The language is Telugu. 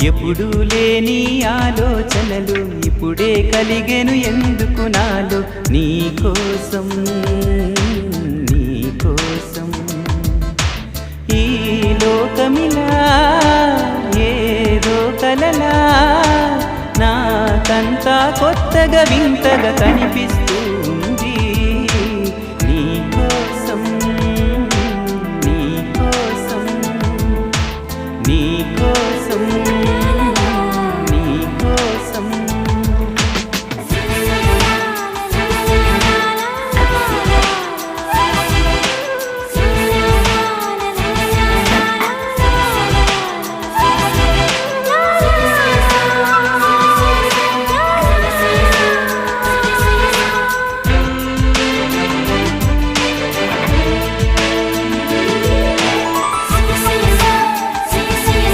ఎప్పుడూ లేని ఆలోచనలు ఇప్పుడే కలిగెను ఎందుకు నాలో నీకోసం నీకోసం ఈ లోకమిలా ఏదో కలలా నాకంతా కొత్తగా వింతగా కనిపిస్తుంది నీకోసం నీకోసం నీకోసం